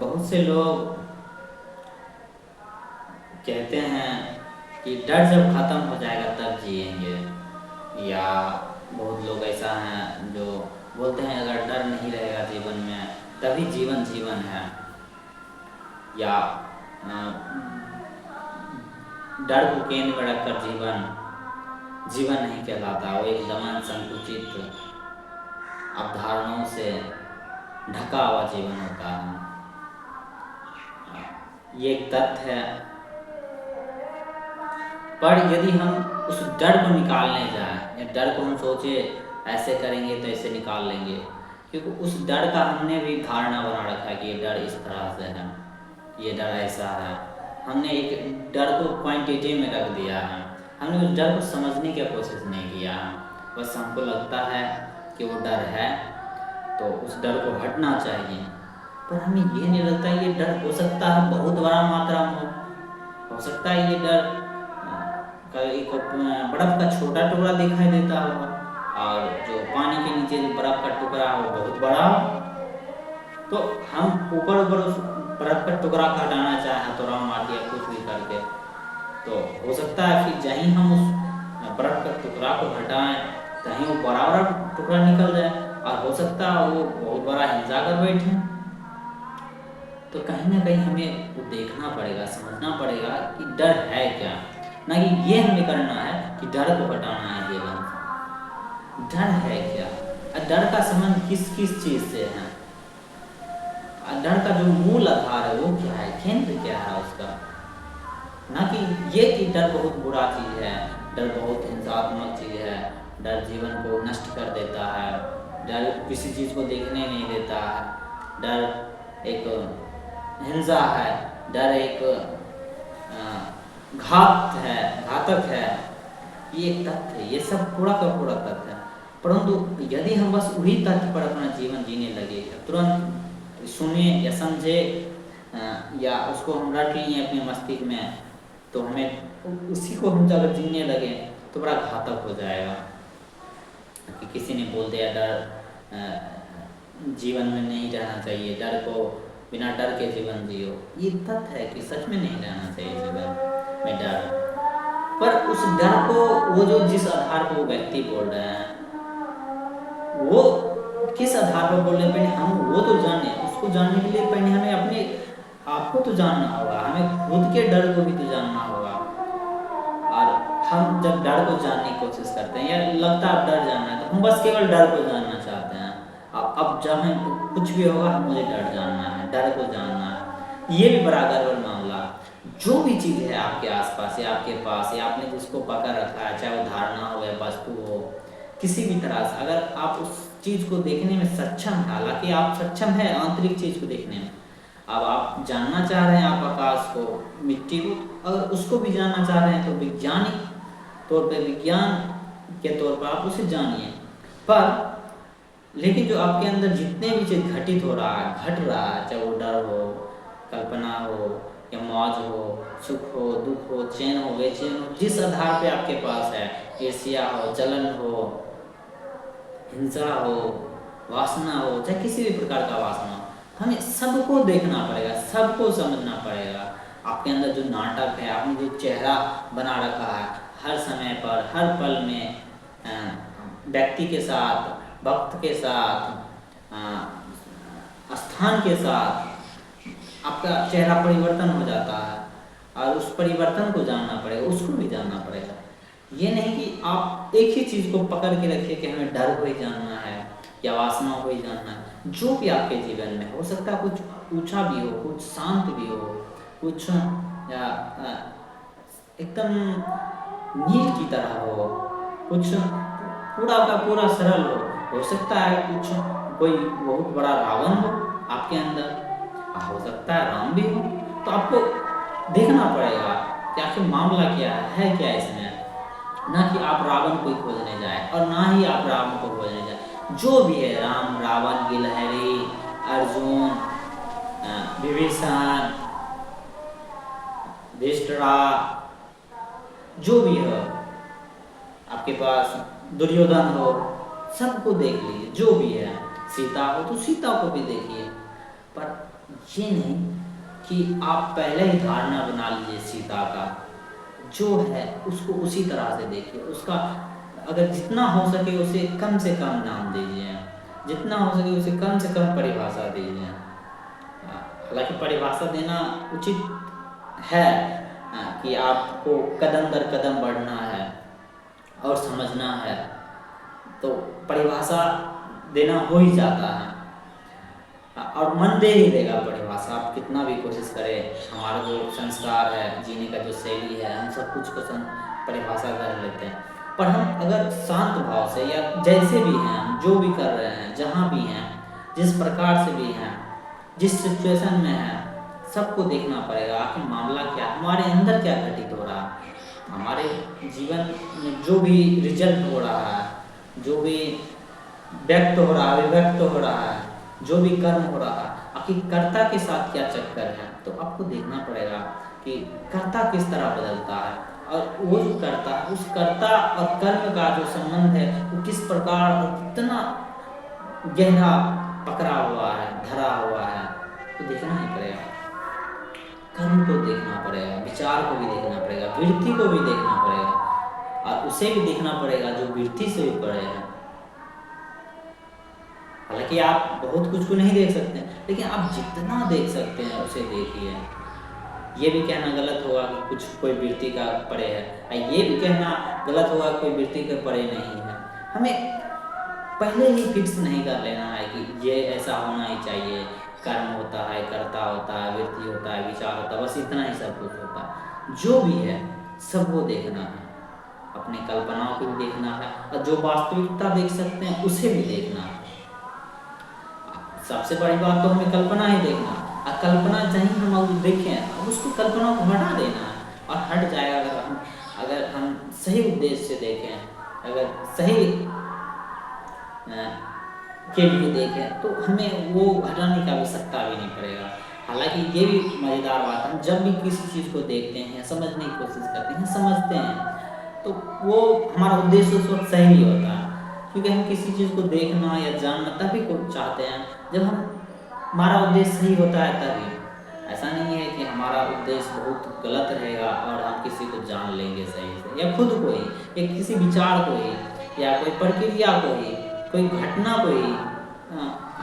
बहुत से लोग कहते हैं कि डर जब खत्म हो जाएगा तब जिएंगे, या बहुत लोग ऐसा हैं जो बोलते हैं अगर डर नहीं रहेगा जीवन में तभी जीवन जीवन है, या डर को केंद्र में रखकर जीवन जीवन नहीं कहलाता, वो एक दमन संकुचित अवधारणाओं से ढका हुआ जीवन होता है। ये एक तथ्य है। पर यदि हम उस डर को निकालने जाएं, या डर को हम सोचे ऐसे करेंगे तो ऐसे निकाल लेंगे, क्योंकि उस डर का हमने भी धारणा बना रखा है कि ये डर इस तरह से है, ये डर ऐसा है। हमने एक डर को क्वांटिटी में रख दिया है, हमने उस डर को समझने की कोशिश नहीं किया है। बस हमको लगता है कि वो डर है तो उस डर को हटना चाहिए, पर हमें ये नहीं लगता ये डर हो सकता है बहुत बड़ा मात्रा में हो सकता है ये डर एक बर्फ का छोटा टुकड़ा दिखाई देता होगा, और जो पानी के नीचे जो बर्फ का टुकड़ा हो बहुत बड़ा हो, तो हम ऊपर ऊपर उस बर्फ का टुकड़ा को हटाना चाहे हथौड़ा मार दिया कुछ भी करके, तो हो सकता है कि जहीं हम उस बर्फ का टुकड़ा को हटाएं कहीं वो बड़ा बड़ा टुकड़ा निकल जाए, और हो सकता है वो बहुत बड़ा हिंसा कर बैठे। तो कहीं ना कहीं हमें वो देखना पड़ेगा, समझना पड़ेगा कि डर है क्या, ना कि ये हमें करना है कि डर को हटाना है जीवन से। डर है क्या, डर का संबंध किस किस चीज से है, डर का जो मूल आधार है वो क्या है, केंद्र क्या है उसका। ना कि ये कि डर बहुत बुरा चीज है, डर बहुत हिंसात्मक चीज है, डर जीवन को नष्ट कर देता है, डर किसी चीज को देखने नहीं देता है, डर एक हिंसा है, डर एक घातक है। ये तथ्य, ये सब पूरा का पूरा तथ्य है। परंतु यदि हम बस वही तथ्य पर अपना जीवन जीने लगे, तुरंत सुने या समझे या उसको हम रट लिए अपने मस्तिष्क में, तो हमें उसी को हम जब जीने लगे तो बड़ा घातक हो जाएगा। कि किसी ने बोल दिया डर जीवन में नहीं रहना चाहिए, डर को बिना डर के जीवन जियो, ये तथ्य है कि सच में नहीं रहना चाहिए जीवन में डर। पर उस डर को वो जो जिस आधार पर वो व्यक्ति बोल रहे हैं, वो किस आधार पर बोल रहे हैं पहले हम वो तो जाने। उसको जानने के लिए पहले हमें अपने आपको तो जानना होगा, हमें खुद के डर को भी तो जानना होगा। और हम जब डर को जानने की कोशिश करते हैं, या लगता है डर जानना है, तो हम बस केवल डर को जानना चाहते हैं। अब जब हम कुछ भी होगा मुझे डर जानना है, डर को जानना है, ये भी बड़ा गड़बड़ मामला। जो भी चीज़ है आपके आसपास या आपके पास, या आपने जिसको पकड़ रखा है, चाहे वो धारणा हो या वस्तु हो, किसी भी तरह से अगर आप उस चीज़ को देखने में सक्षम है, हालांकि आप सक्षम है आंतरिक चीज़ को देखने में, अब आप जानना चाह रहे हैं आप आकाश को, मिट्टी को, अगर उसको भी जानना चाह रहे हैं तो वैज्ञानिक तौर पर, विज्ञान के तौर पर आप उसे जानिए। पर लेकिन जो आपके अंदर जितने भी चीज़ घटित हो रहा है, घट रहा है, चाहे वो डर हो, कल्पना हो, या मौज हो, सुख हो, दुख हो, चैन हो, बेचैन हो, जिस आधार पे आपके पास है, ईर्ष्या हो, जलन हो, हिंसा हो, वासना हो, चाहे किसी भी प्रकार का वासना हो, हमें सबको देखना पड़ेगा, सबको समझना पड़ेगा। आपके अंदर जो नाटक है, आपने जो चेहरा बना रखा है, हर समय पर, हर पल में, व्यक्ति के साथ, वक्त के साथ, स्थान के साथ आपका चेहरा परिवर्तन हो जाता है, और उस परिवर्तन को जानना पड़ेगा, उसको भी जानना पड़ेगा। ये नहीं कि आप एक ही चीज़ को पकड़ के रखिए कि हमें डर को ही जानना है या वासना को ही जानना है। जो भी आपके जीवन में हो सकता है, कुछ ऊंचा भी हो, कुछ शांत भी हो, कुछ या एकदम नील की तरह हो, कुछ पूरा का पूरा सरल हो सकता है कुछ कोई बहुत बड़ा रावण हो आपके अंदर, हो सकता है राम भी हो। तो आपको देखना पड़ेगा कि आखिर मामला क्या है क्या इसमें, ना कि आप रावण को ही खोजने जाए और ना ही आप रावण को खोजने जाए। जो भी है, राम, रावण, गिलहरी, अर्जुन, विभीषण, धृतराष्ट्र, जो भी हो आपके पास, दुर्योधन हो, सबको देख लीजिए। जो भी है, सीता हो तो सीता को भी देखिए। पर ये नहीं कि आप पहले ही धारणा बना लीजिए सीता का, जो है उसको उसी तरह से देखिए, उसका अगर जितना हो सके उसे कम से कम नाम दीजिए, जितना हो सके उसे कम से कम परिभाषा दीजिए। हालांकि परिभाषा देना उचित है, कि आपको कदम दर कदम बढ़ना है और समझना है, तो परिभाषा देना हो ही जाता है, और मन दे ही देगा परिभाषा। आप कितना भी कोशिश करें, हमारा जो संस्कार है, जीने का जो शैली है, हम सब कुछ को परिभाषा कर लेते हैं। पर हम अगर शांत भाव से, या जैसे भी हैं, हम जो भी कर रहे हैं, जहाँ भी हैं, जिस प्रकार से भी हैं, जिस सिचुएशन में हैं, सबको देखना पड़ेगा आखिर मामला क्या, हमारे अंदर क्या घटित हो रहा है, हमारे जीवन में जो भी रिजल्ट हो रहा है, जो भी व्यक्त हो रहा है, अभिव्यक्त हो रहा है, जो भी कर्म हो रहा है, आखिर कर्ता के साथ क्या चक्कर है। तो आपको देखना पड़ेगा कि कर्ता किस तरह बदलता है, और वो जो कर्ता, उस कर्ता और कर्म का जो संबंध है वो किस प्रकार और कितना गहरा पकड़ा हुआ है, धरा हुआ है, तो देखना ही पड़ेगा। कर्म को देखना पड़ेगा, विचार को भी देखना पड़ेगा, वृत्ति को भी देखना पड़ेगा, और उसे भी देखना पड़ेगा जो वृत्ति से भी पड़े है। हालांकि आप बहुत कुछ को नहीं देख सकते हैं, लेकिन आप जितना देख सकते हैं उसे देखिए। ये भी कहना गलत होगा कि कुछ कोई वृत्ति का परे है, और ये भी कहना गलत होगा कोई वृत्ति के परे नहीं है। हमें पहले ही फिक्स नहीं कर लेना है कि ये ऐसा होना ही चाहिए, कर्म होता है, कर्ता होता है, वृत्ति होता है, विचार होता है, बस इतना ही सब कुछ होता है। जो भी है सब वो देखना है, अपनी कल्पनाओं को भी देखना है, और जो वास्तविकता देख सकते हैं उसे भी देखना है। सबसे बड़ी बात तो हमें कल्पना ही देखना, और कल्पना चाहे हम देखें, अब उसको कल्पना को हटा देना है, और हट जाएगा अगर हम सही उद्देश्य से देखें, अगर सही के लिए देखें, तो हमें वो हटाने की आवश्यकता भी नहीं पड़ेगा। हालांकि ये भी मज़ेदार बात है, जब भी किसी चीज़ को देखते हैं, समझने की कोशिश करते हैं, समझते हैं, तो वो हमारा उद्देश्य उस वक्त सही नहीं होता है, क्योंकि हम किसी चीज़ को देखना या जानना तभी को चाहते हैं जब हमारा उद्देश्य सही होता है तभी। ऐसा नहीं है कि हमारा उद्देश्य बहुत गलत रहेगा और हम किसी को जान लेंगे सही से, या खुद को ही, या किसी विचार को ही, या कोई प्रक्रिया को ही, कोई घटना को ही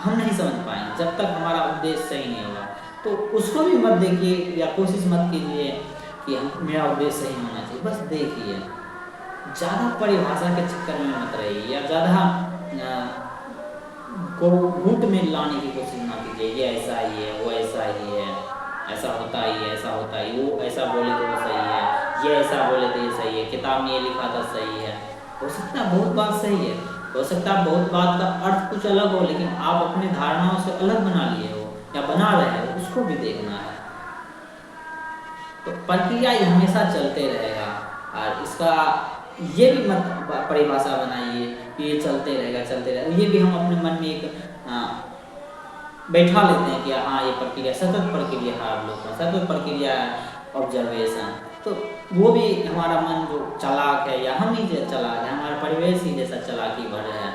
हम नहीं समझ पाएंगे जब तक हमारा उद्देश्य सही नहीं होगा। तो उसको भी मत देखिए, या कोशिश मत कीजिए कि मेरा उद्देश्य सही होना चाहिए, बस देखिए। ज़्यादा परिभाषा के चक्कर में मत रहिए, या ज़्यादा को घूट में लाने की कोशिश ना कीजिए, ये ऐसा ही है, वो ऐसा ही है, ऐसा होता ही है, ऐसा होता ही, वो ऐसा बोले तो वो सही है, ये ऐसा बोले तो ये सही है, किताब में ये लिखा था सही है। हो सकता है बहुत बात सही है, हो सकता है बहुत बात का अर्थ कुछ अलग हो, लेकिन आप अपनी धारणाओं से अलग बना लिए हो या बना रहे हो, उसको भी देखना है। तो प्रक्रिया ये हमेशा चलते रहेगा, और इसका ये भी मत परिभाषा बनाइए कि ये चलते रहेगा, चलते रहेगा। ये भी हम अपने मन में एक बैठा लेते हैं कि हाँ ये प्रक्रिया सतत प्रक्रिया है, आप लोग सतत प्रक्रिया है, ऑब्जर्वेशन। तो वो भी हमारा मन जो चालाक है, या हम ही जो चालाक है, हमारा परिवेश ही जैसा चालाकी भर है,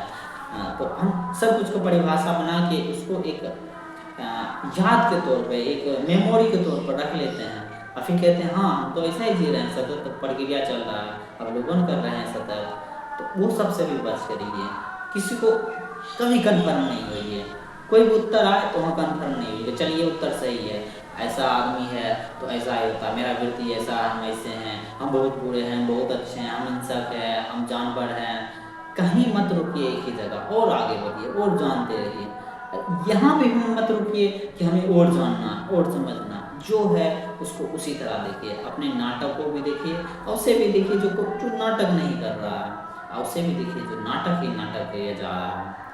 तो हम सब कुछ को परिभाषा बना के उसको एक याद के तौर पे, एक मेमोरी के तौर पर रख लेते हैं, और फिर कहते हैं हाँ हम तो ऐसा ही जी रहे हैं, सतत प्रक्रिया चल रहा है, अवलोकन कर रहे हैं सतत। तो वो सबसे भी बच करिए, किसी को कभी कन्फर्म नहीं हुई है, कोई भी उत्तर आए तो वहाँ कन्फर्म नहीं हुई, चलिए उत्तर सही है, ऐसा आदमी है तो ऐसा ही होता, मेरा वृत्ति ऐसा है, हम ऐसे हैं, हम बहुत बुरे हैं, बहुत अच्छे हैं, हम हिंसक हैं, हम जानवर हैं। कहीं मत रुकिए एक ही जगह, और आगे बढ़िए, और जानते रहिए। यहाँ भी हम मत रुकिए कि हमें और जानना और समझना, जो है उसको उसी तरह देखिए। अपने नाटक को भी देखिए, और उसे भी देखिए जो नाटक नहीं कर रहा है, और उसे भी देखिए जो नाटक ही नाटक किया जा रहा है।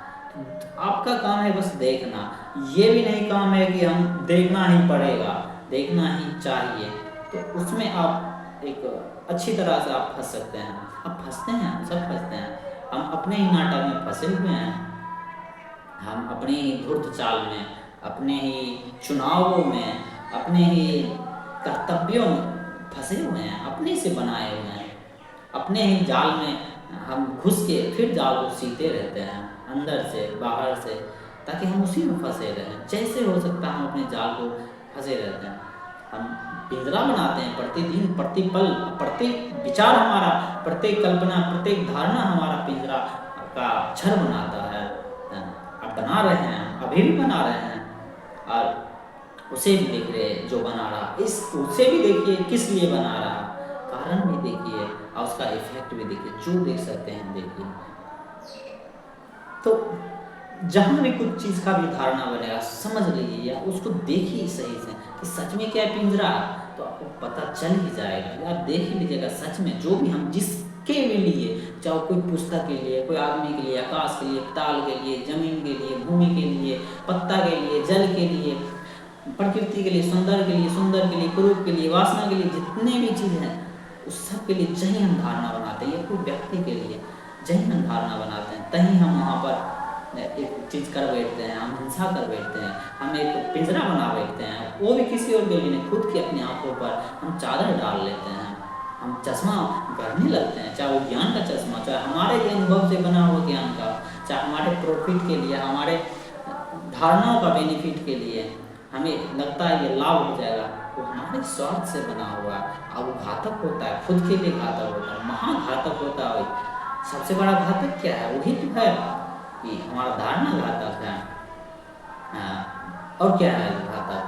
आपका काम है बस देखना, ये भी नहीं काम है कि हम देखना ही पड़ेगा, देखना ही चाहिए। तो उसमें आप एक अच्छी तरह से आप फंस सकते हैं, आप फंसते हैं, हम सब फंसते हैं, हम अपने ही नाटक में फंसे हुए हैं, हम अपने ही धूर्त चाल में, अपने ही चुनावों में, अपने ही कर्तव्यों में फंसे हुए हैं, अपने से बनाए हुए हैं, अपने ही जाल में हम घुस के फिर जाल को सीते रहते हैं, अंदर से बाहर से। ताकि हम उसी में फंसे रहें। जैसे हो सकता है हम अपने जाल को फंसे रहते हैं। हम पिंजरा बनाते हैं प्रतिदिन, प्रतिपल, प्रत्येक विचार हमारा, प्रत्येक कल्पना, प्रत्येक धारणा हमारा पिंजरा का छर बनाता है। अब बना रहे हैं, अभी भी बना रहे हैं, और उसे भी देख रहे जो बना रहा, इस उसे भी देखिए किस लिए बना रहा, कारण भी देखिए और उसका इफेक्ट भी देखिए, जो देख सकते हैं देखिए। तो जहाँ भी कुछ चीज़ का भी धारणा बनेगा समझ लीजिए या उसको देखिए सही से कि सच में क्या है पिंजरा, तो आपको पता चल ही जाएगा। आप देख ही लीजिएगा सच में जो भी हम जिसके भी लिए, चाहे कोई पुस्तक के लिए, कोई आदमी के लिए, आकाश के लिए, ताल के लिए, जमीन के लिए, भूमि के लिए, पत्ता के लिए, जल के लिए, प्रकृति के लिए, सुंदर के लिए, कुरूप के लिए, वासना के लिए, जितने भी चीज़ हैं उस सब के लिए जहीं हम धारणा बनाते हैं, या कोई व्यक्ति के लिए जहीं हम धारणा बनाते हैं, तहीं हम वहाँ पर एक चीज़ कर बैठते हैं, हम हिंसा कर बैठते हैं, हम एक पिंजरा बना बैठते हैं, वो भी किसी और के लिए नहीं, खुद की अपनी आंखों पर हम चादर डाल लेते हैं, हम चश्मा गढ़ने लगते हैं, चाहे वो ज्ञान का चश्मा, चाहे हमारे अनुभव से बना हुआ ज्ञान का, चाहे हमारे प्रॉफिट के लिए, हमारे धारणाओं का बेनिफिट के लिए हमें लगता है ये लाभ हो जाएगा, वो हमारे स्वार्थ से बना हुआ है, और वो घातक होता है, खुद के लिए घातक होता है, महाघातक होता है। सबसे बड़ा घातक क्या है? वही तो है कि हमारा धारणा घातक है। और क्या है घातक?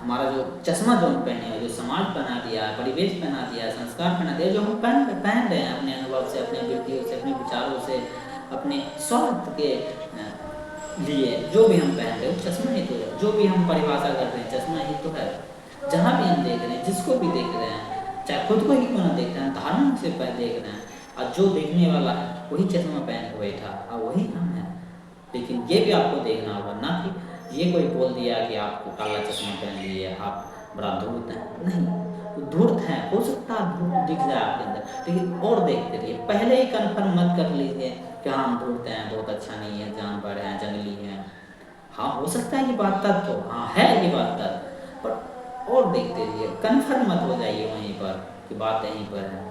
हमारा जो चश्मा जो हम पहने हैं, जो समाज पहना दिया है, परिवेश पहना दिया है, संस्कार पहना दिया है, जो हम पहन रहे हैं अपने अनुभव से, अपने वृत्तियों से, अपने विचारों से, अपने स्वार्थ के लिए जो भी हम पहन रहे हैं वो चश्मा ही तो है। जो भी हम परिभाषा कर रहे हैं चश्मा ही तो है। जहाँ भी हम देख रहे हैं, जिसको भी देख रहे हैं, चाहे खुद को ही क्यों ना देख रहे हैं, धारणा से देख रहे हैं, और जो देखने वाला है वही चश्मा पहन के बैठा और वही हम हैं। लेकिन ये भी आपको देखना होगा ना कि ये कोई बोल दिया कि आपको काला चश्मा पहन लिए आप बड़ा धूर्त हैं, नहीं, धूर्त हैं, हो सकता है धूर्त दिख जाए आपके अंदर, लेकिन और देखते रहिए, पहले ही कन्फर्म मत कर लीजिए कि हाँ हम धूर्त हैं, बहुत अच्छा नहीं है, जानवर हैं, जंगली हैं। हाँ हो सकता है ये बात तत्व तो हाँ है, ये बात तत्व पर और देखते रहिए, कन्फर्म मत हो जाइए वहीं पर कि बात यहीं पर है।